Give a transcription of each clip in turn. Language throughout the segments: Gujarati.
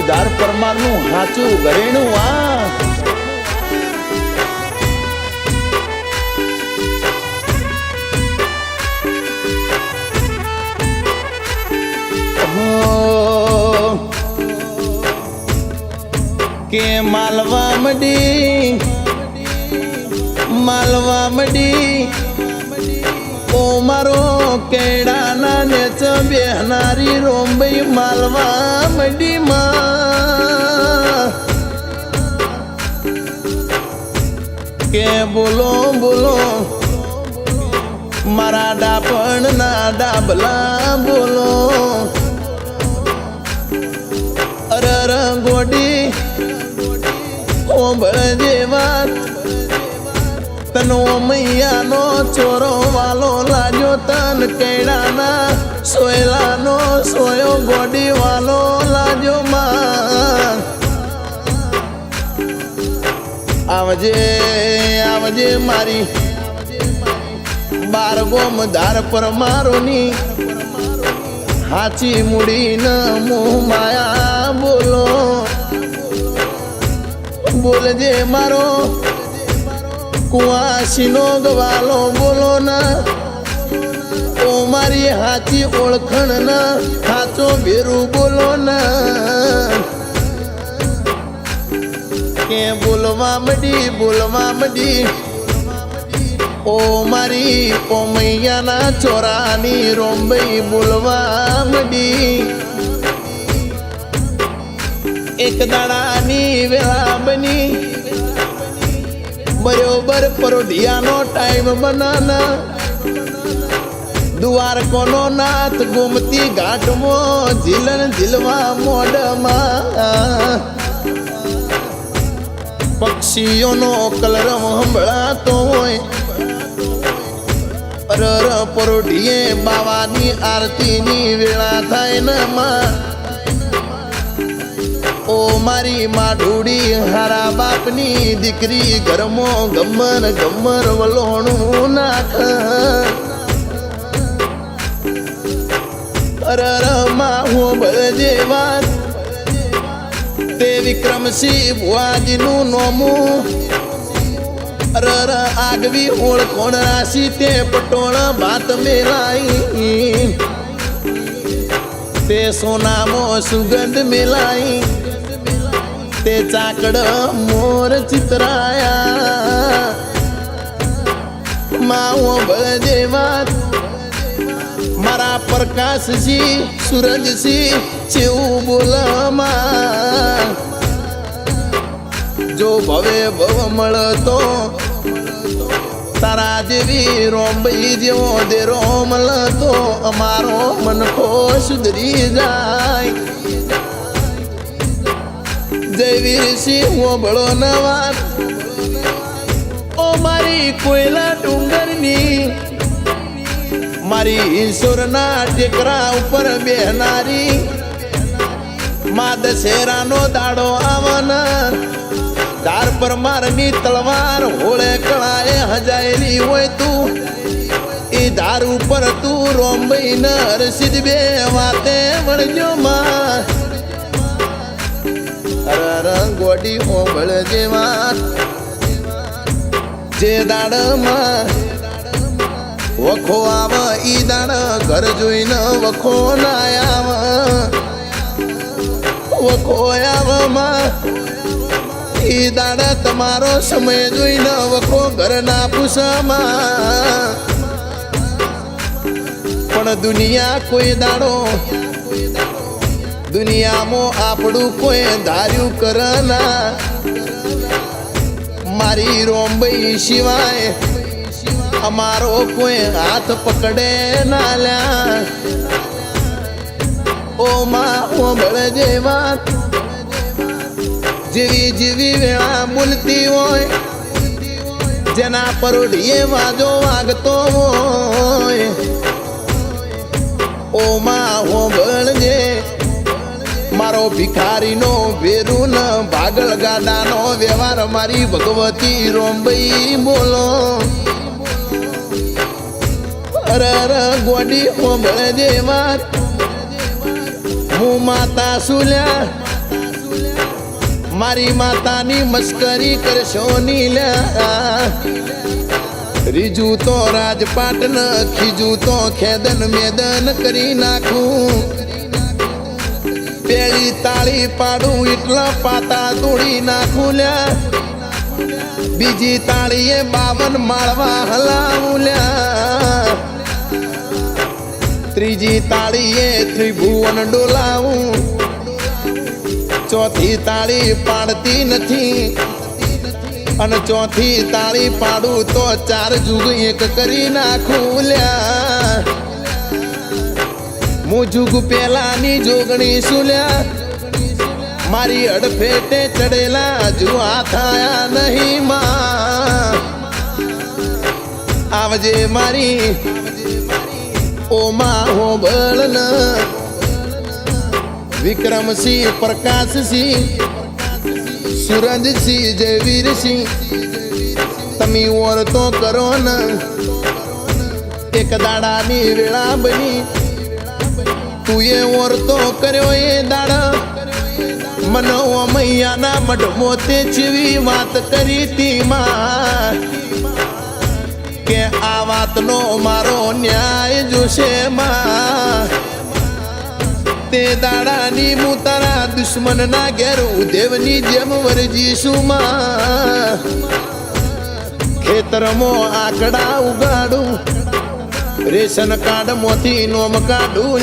દાર પરમારનું હાચું ઘરેણું આ કે માલવા મડી ઓ મારો કેડાના નેચ બેહનારી રોંબઈ માલવા મડી માં કે બોલો બોલો મારા ડાપણ ના ડાબલા બોલો અરર ગોડી ઓંબળ જેવા તનો મૈયાનો ચોરો વાલો લાગ્યો તન કેડાના સોયલાનો સોયો ગોડી વાલો લાગ્યો માં આવજે આવજે મારી બારગોમ ધાર પર મારોની હાચી મુડી ન મોહ માયા બોલો બોલજે મારો કુવાસીનો ગવાલો બોલો ના ઓ મારી હાચી ઓળખણ ના હાચો ભેરું બોલો ના કે બોલવા મડી ઓ મારી ઓ મૈયાના ચોરાની રોંબઈ બોલવા મડી એક દાડાની વેળા બની બરોબર પરોઢિયાનો ટાઈમ બનાના દ્વારકોનો નાથ ગોમતી ઘાટમાં ઝીલણ ઝીલવા મોઢમાં પક્ષીઓનો કલરવ સંભળાતો હોય અરર પરોઢીએ બાવાની આરતીની વેળા થાય ને માં ઓ મારી માઢુડી હારા બાપની દીકરી ઘરમાં ગમર વલોણું નાખ અરર માં હું બળજે વાત તે વિક્રમસિંહ ભુવાજીનું નોમું અરર આગવી ઓળખોણ રાશિ તે પટોળ ભાત મેલાઈ તે સોનામો સુગંધ મેલાઈ તે ચાકડ મોર ચિતરાયા માવો બળજે વાત મારા પ્રકાશસિંહ સૂરજસિંહ જેવું બોલમાં જો ભવે ભવ મળતો તારા જેવી રોંબઈ જેવો દેરો મળતો અમારો મનખો સુધરી જાય જયવીરસિંહ ઓબળો નવા ઓ મારી કોયલા ડુંગરની મારી ઈશ્વરના ટેકરા ઉપર બેહનારી મા દશેરાનો દાડો આવનાર ધાર પર મારની તલવાર હોળે કળાએ હજાયેલી હોય તું એ ધાર ઉપર તું રોંબઈ ન હરસિદ બે વાતે વળજો માં ગોડી ઓબળ જેવા જે દાડમાં વખો આવ ઈ દાડ ઘર જોઈને વખો ના આવ વખો આવમાં ઈ દાડ તમારો સમય જોઈને વખો ઘર ના પૂછમાં પણ દુનિયા કોઈ દાડો દુનિયામાં આપણું કોઈ ધાર્યું કરના મારી રોંબઈ સિવાય અમારો કોઈ હાથ પકડે ના લ્યા ઓ માં ઓબળજે વાત જેવી જેવી વેળા બોલતી હોય જેના પરોઢીએ વાજો વાગતો હોય ઓ માં ઓબળજે મારો ભિખારીનો વેરું ન ભાગળ ગાડાનો વ્યવહાર મારી ભગવતી રોંબઈ બોલો અરર ગોડી ઓબળજે વાત હું માતા સુલ્યા મારી માતાની મસ્કરી કરશો નીલ્યા રીજુ તો રાજપાટ ન ખીજુ તો ખેદન મેદન કરી નાખું પેલી તાળી પાડું એટલા પાતા તોડી નાખું લ્યા બીજી તાળીએ 52 માળવા હલાવું લ્યા ત્રીજી તાળીએ ત્રિભુવન ડોલાવું ચોથી તાળી પાડતી નથી અને ચોથી તાળી પાડું તો 4 જુગ એક કરી નાખું લ્યા હું જુગ પેલાની જોગણી સુલ્યા મારી અડફેટે ચડેલા હજુ હાથ આયા નહીં માં આવજે મારી ઓમાં હોબળન વિક્રમસિંહ પ્રકાશસિંહ સુરજસિંહ જયવીરસિંહ તમે ઓરતો કરો ને એક દાડાની વેળા બની તું એ ઓરતો કર્યો એ દાડા મને મૈયાના મઢમોતે જેવી વાત કરી તી માં કે આ વાતનો મારો ન્યાય જોશે માં તે દાડાની હું તારા દુશ્મનના ઘેર ઉદેવની જેમ વરજીશું માં ખેતરમાં આકડા ઉગાડું રેશન કાર્ડ મોથી નોમ કાઢું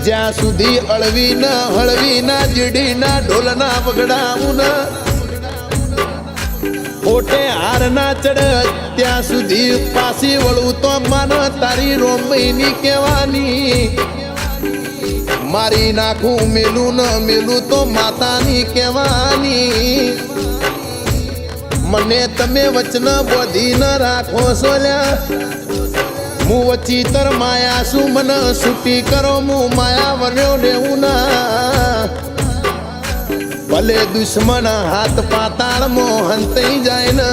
જ્યાં સુધી અળવી ના હળવી ના જીડી ના ઢોલ ના વગડાવું ના ઓટે હાર ના ચડ ત્યાં સુધી પાછી વળું તો માન તારી રોમબઈની કહેવાની મારી નાખું મેલું ન મેલું તો માતાની કહેવાની મને તમે વચન બોધી ન રાખો સોલ્યા હું વચીતર માયા શું મને છૂટી કરો હું માયા વન્યો રહેવું ના ભલે દુશ્મન હાથ પાતાળમાં હંતાઈ જાય ને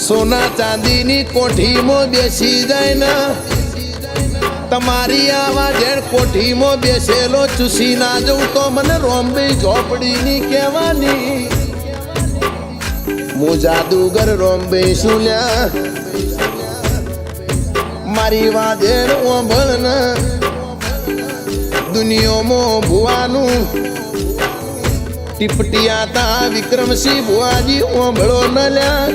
સોના ચાંદીની કોઠીમાં બેસી જાય ને તમારી આવા જેણ કોઠીમાં બેસેલો ચૂસી ના જવું તો મને રોમબઈ ઝોપડીની કહેવાની હું જાદુગર રોમબઈ શું લ્યા મારી વાજેર ઓંભળ ને દુનિયામાં ભુવાનું ટીપટિયા તા વિક્રમસિંહ ભુવાજી ઓંભળો ન લ્યા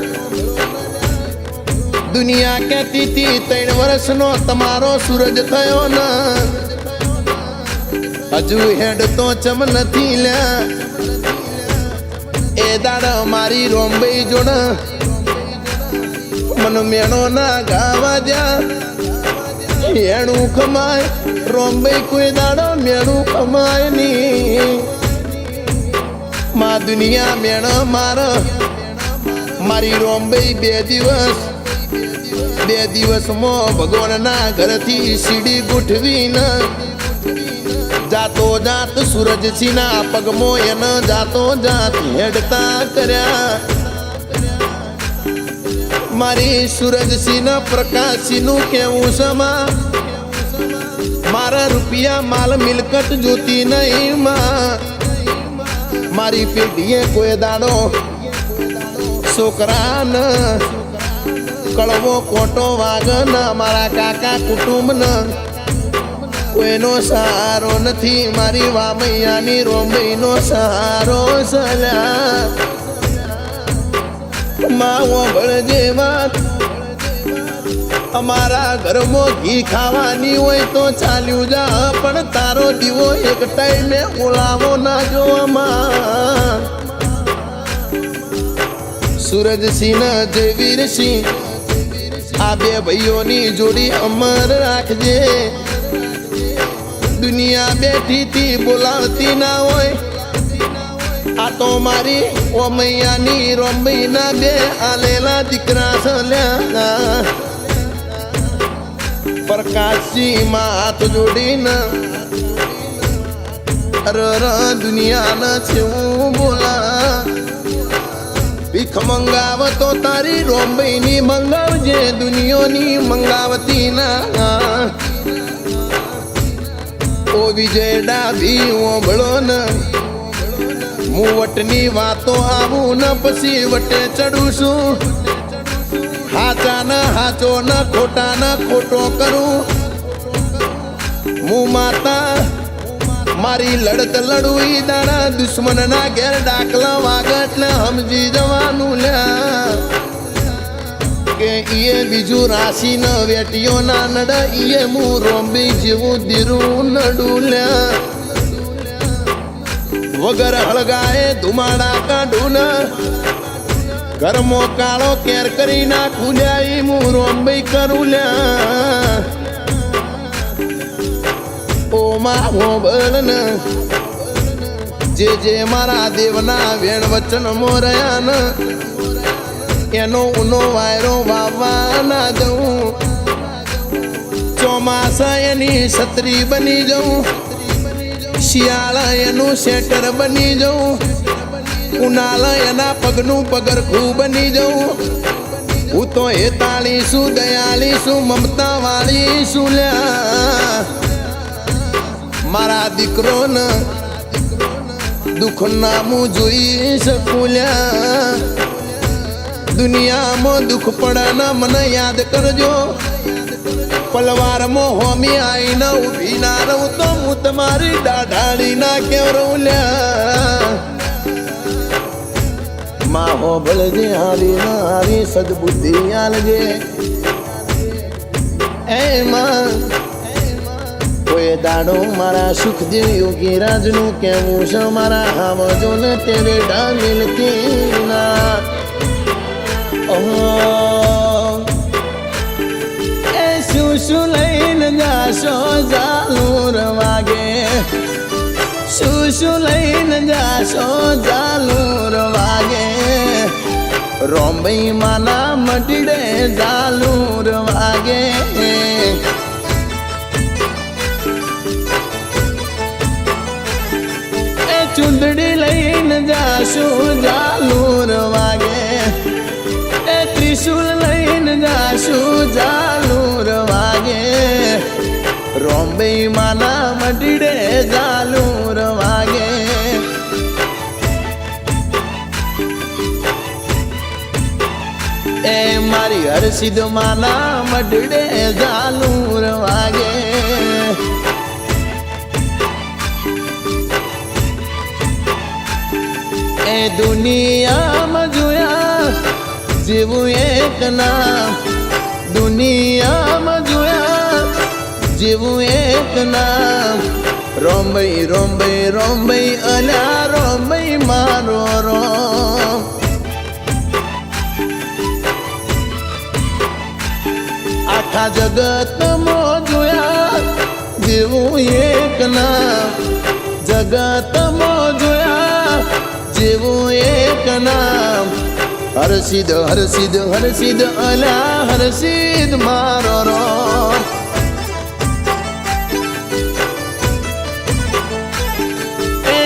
દુનિયા કહેતી હતી 3 વર્ષનો તમારો સૂરજ થયો ને હજુ હેડ તો ચમ નથી લ્યા એ દાડ મારી રોમબઈ જોડ મન મેણો ના ગાવા દ્યા એણું ખમાય રોમબઈ કોઈ દાડો મેણું ખમાય ની માં દુનિયા મેણ માર મારી રોમબઈ 2 દિવસમાં ભગવાનના ઘરથી સીડી ગોઠવીને જાતો જાત સૂરજસિંહના પગમાં એને જાતો જાત હેડતા કર્યા મારી સૂરજસિંહ પ્રકાશસિંહનું કેવું સમા મારા રૂપિયા માલ મિલકત જોતી નહીં માં મારી પેઢીએ કોઈ દાડો છોકરાન કળવો કોટો વાગન મારા કાકા કુટુંબન કોઈનો સહારો નથી મારી વામૈયાની રોમબઈનો સહારો સલ્યા માં ઓંભળજે વાત અમારા ઘરમાં ઘી ખાવાની હોય તો ચાલ્યું જા પણ તારો દીવો એક ટાઈમે ઓલાવો ના જોવામાં સૂરજસિંહ જયવીરસિંહ આ 2 ભાઈઓની જોડી અમર રાખજે દુનિયા બેઠી થી બોલાવતી ના હોય આ તો મારી ઓમૈયાની રોમબઈના 2 આલેલા દીકરા સલ્યા પ્રકાશસિંહ માં હાથ જોડીને દુનિયાના છે હું બોલા ભીખ મંગાવતો તારી રોમબઈની મંગાવજે દુનિયાની મંગાવતી ના ઓ વિજય ડાભી ઓંભળો ને મુવટની વાતો આવું ન પછી વટે ચડું છું હાચા ન હાચો ન ખોટા ન ખોટો કરું હું માતા મારી લડત લડું ઈ દાડા દુશ્મન ના ઘેર ડાકલા વાગટ ને સમજી જવાનું લ્યા કે ઈએ બીજું રાશિ ન વેટીઓ ના નડ ઈએ હું રોંબી જેવું દીરું નડું લ્યા વગર હળગાએ ધુમાડા કાઢું ને ઘરમો કાળો કેર કરી નાખું લ્યા હું રોંબઈ કરું લ્યા ઓ માવો બળન જે મારા દેવના વેણ વચન મોરયા ને એનો ઉનો વાયરો વાવવા ના જવું ચોમાસા એની છત્રી બની જવું શિયાળા એનું શેટર બની જવું ઉનાળા એના પગનું પગરખું બની જવું હું તો હેતાળી શું દયાળી શું મમતા વાળી શું લ્યા મારા દીકરો ને દુઃખ નામું જોઈ શકું લ્યા દુનિયામાં દુઃખ પડે ને મને યાદ કરજો પલવારમાં હોમી આઈને ઊભી ના રહું તો હું તમારી દાઢાળી ના કેવરું લ્યા માં હો ભલજે હારી ના હારી સદબુદ્ધિ આલજે એ માં કોઈ દાડો મારા સુખદેવ યોગી રાજનું કેવું છે મારા હાવજો ને તેરે ડામિલ કીના એ શું લઈને જાશો ઝાલુર વાગે શું લઈને જાશો ઝાલુર વાગે રોંબઈ માના મટીડે ઝાલુર વાગે ચૂંદડી લઈને જાશું ઝાલુર વાગે એ ત્રિશુલ લઈને જાશું ઝાલુર વાગે રોંબઈ માના મટીડે ઝાલુર વાગે એ મારી હરસિદ્ધ માના મટીડે ઝાલુર વાગે એ દુનિયામાં જોયા જેવું એક નામ દુનિયામાં જોયા જેવું એક નામ રોંબઈ રોંબઈ રોંબઈ અલ્યા રોંબઈ મારો રોમ આખા જગતમાં જોયા જેવું એક નામ જગતમાં જોયા જેવું એક નામ હરસિદ્ધ હરસિદ્ધ હરસિદ્ધ અલ્યા હરસિદ્ધ મારો રોમ એ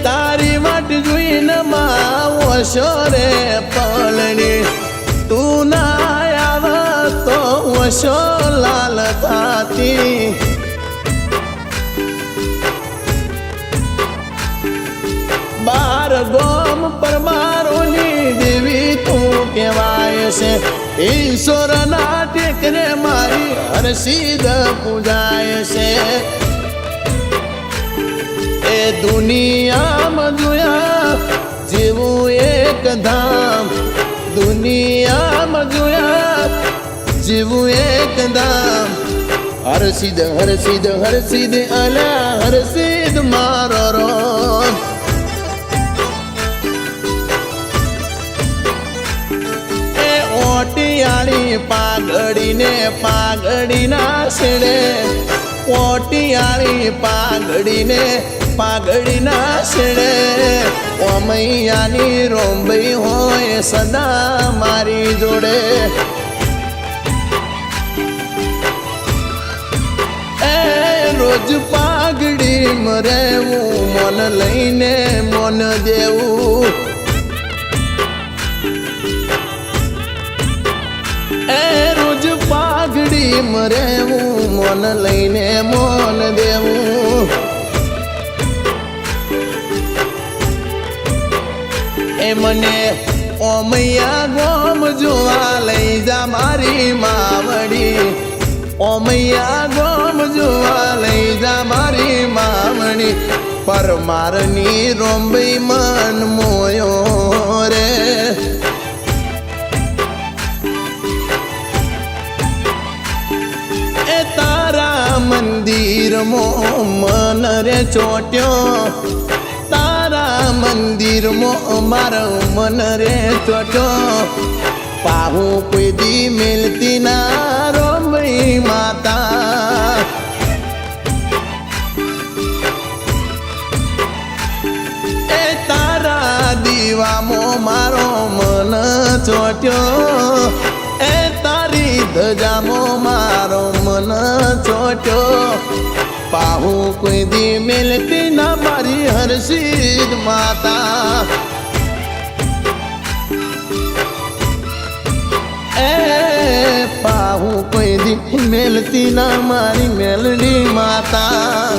તારી વાટ જોઈને માવો શોરે પલણી તું ના આવ તો વશો લાલ થાતી બાર ગોમ પરમારોની દેવી તું કહેવાય છે ઈશ્વરના ટેકરે મારી હરસિદ્ધ પૂજાય છે એ દુનિયામાં જોયા જેવું એક ધામ દુનિયામાં જોયા જેવું એક ધામ હરસિદ્ધ હરસિદ્ધ હરસિદ્ધ અલ્યા હરસિદ્ધ મારો રોમ ઓટિયાળી પાઘડીને પાઘડીના છેડે ઓટિયાળી પાઘડીને પાઘડીના છેડે ઓમૈયાની રોંબઈ હોય સદા મારી જોડે એ રોજ પાઘડી મરેવું મોન લઈને મોન દેવું એ રોજ પાઘડી મરેવું મોન લઈને મોન દેવું એ મને ઓમૈયા ગોમ જોવા લઈ જા મારી માવડી ઓમૈયા ગોમ જોવા લઈ જા મારી માવડી પરમારની રોંબઈ મન મોયો રે એ તારા મંદિરમાં મન રે ચોટ્યો તારા મંદિરમાં મારું મન રે ચોટ્યો પાહું કોઈ દી મિલતી ના રોંબઈ માતા એ તારા દીવામાં મારો મન ચોટ્યો એ તારી ધજામાં મારો મન ચોટ્યો પાહું કોઈ દી મિલતી ના મારી હરસિદ્ધ માતા એ પાહું કોઈ દી મિલતી ના મારી મેલડી માતા